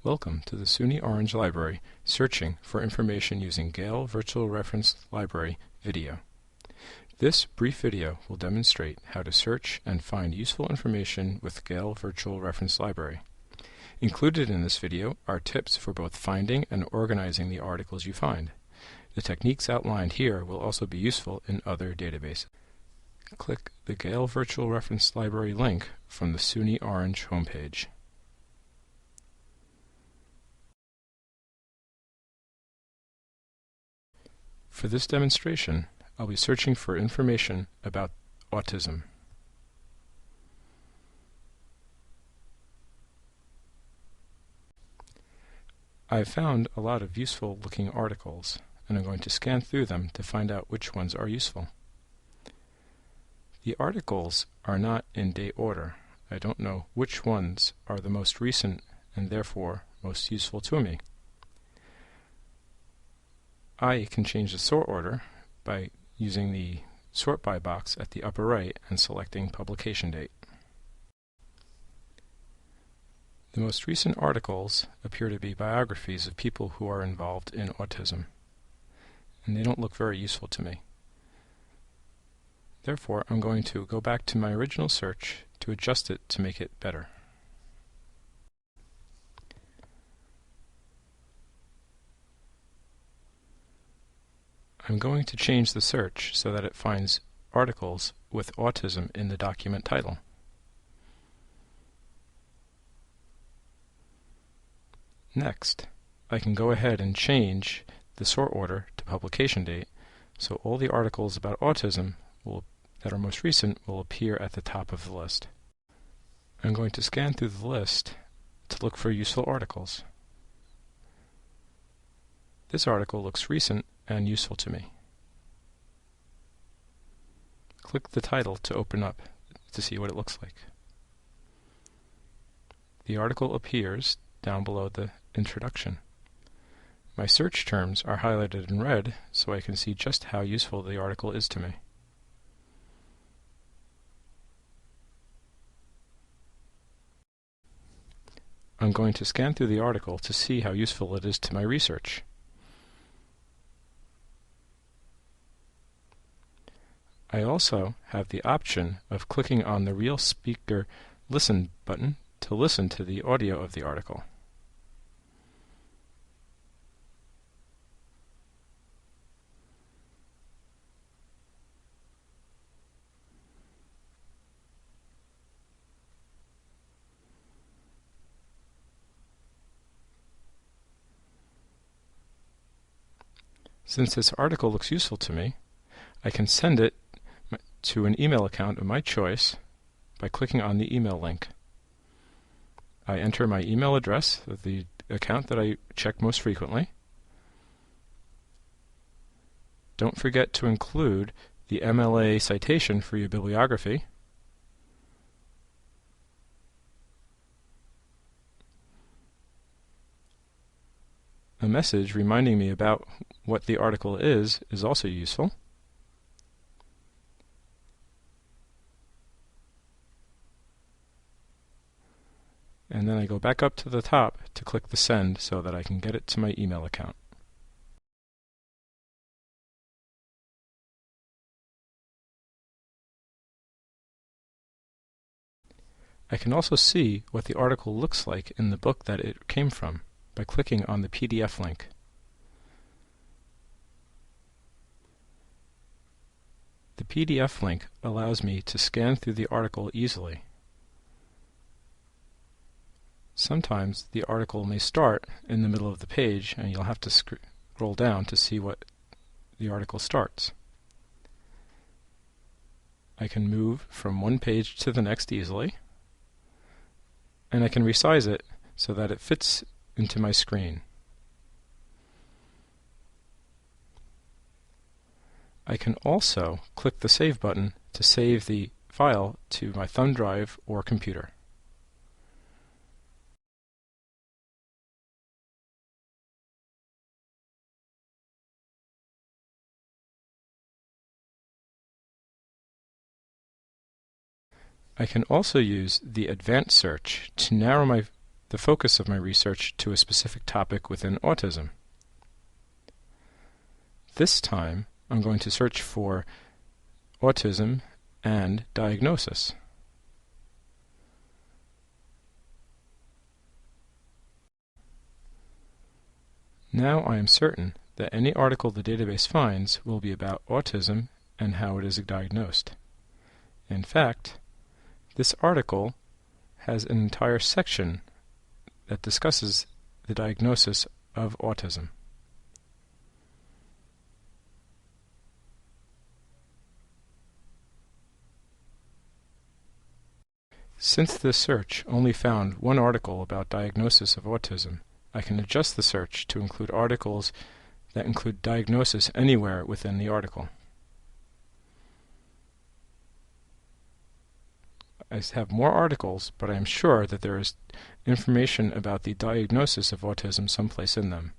Welcome to the SUNY Orange Library, searching for information using Gale Virtual Reference Library video. This brief video will demonstrate how to search and find useful information with Gale Virtual Reference Library. Included in this video are tips for both finding and organizing the articles you find. The techniques outlined here will also be useful in other databases. Click the Gale Virtual Reference Library link from the SUNY Orange homepage. For this demonstration, I'll be searching for information about autism. I've found a lot of useful looking articles, and I'm going to scan through them to find out which ones are useful. The articles are not in date order. I don't know which ones are the most recent and therefore most useful to me. I can change the sort order by using the Sort By box at the upper right and selecting publication date. The most recent articles appear to be biographies of people who are involved in autism, and they don't look very useful to me. Therefore, I'm going to go back to my original search to adjust it to make it better. I'm going to change the search so that it finds articles with autism in the document title. Next, I can go ahead and change the sort order to publication date, so all the articles about autism that are most recent will appear at the top of the list. I'm going to scan through the list to look for useful articles. This article looks recent and useful to me. Click the title to open up to see what it looks like. The article appears down below the introduction. My search terms are highlighted in red so I can see just how useful the article is to me. I'm going to scan through the article to see how useful it is to my research. I also have the option of clicking on the Real Speaker Listen button to listen to the audio of the article. Since this article looks useful to me, I can send it to an email account of my choice by clicking on the email link. I enter my email address of the account that I check most frequently. Don't forget to include the MLA citation for your bibliography. A message reminding me about what the article is also useful. And then I go back up to the top to click the send so that I can get it to my email account. I can also see what the article looks like in the book that it came from by clicking on the PDF link. The PDF link allows me to scan through the article easily. Sometimes the article may start in the middle of the page and you'll have to scroll down to see what the article starts. I can move from one page to the next easily, and I can resize it so that it fits into my screen. I can also click the Save button to save the file to my thumb drive or computer. I can also use the advanced search to narrow the focus of my research to a specific topic within autism. This time, I'm going to search for autism and diagnosis. Now I am certain that any article the database finds will be about autism and how it is diagnosed. In fact, this article has an entire section that discusses the diagnosis of autism. Since this search only found one article about diagnosis of autism, I can adjust the search to include articles that include diagnosis anywhere within the article. I have more articles, but I am sure that there is information about the diagnosis of autism someplace in them.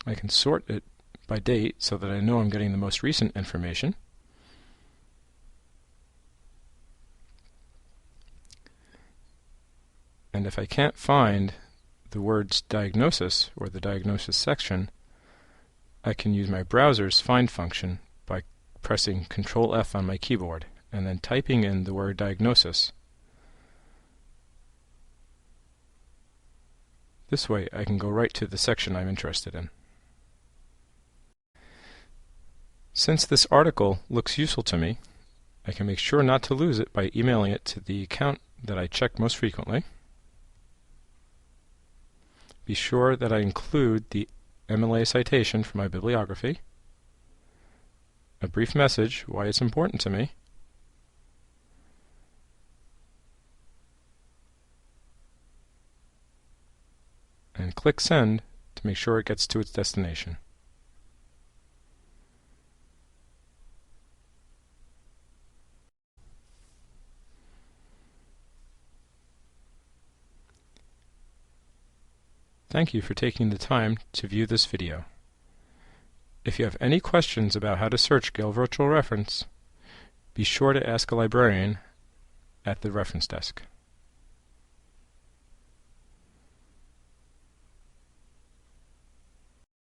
I can sort it by date so that I know I'm getting the most recent information. And if I can't find the words diagnosis or the diagnosis section, I can use my browser's find function by pressing Ctrl F on my keyboard and then typing in the word diagnosis. This way I can go right to the section I'm interested in. Since this article looks useful to me, I can make sure not to lose it by emailing it to the account that I check most frequently. Be sure that I include the MLA citation for my bibliography, a brief message why it's important to me, and click Send to make sure it gets to its destination. Thank you for taking the time to view this video. If you have any questions about how to search Gale Virtual Reference, be sure to ask a librarian at the reference desk.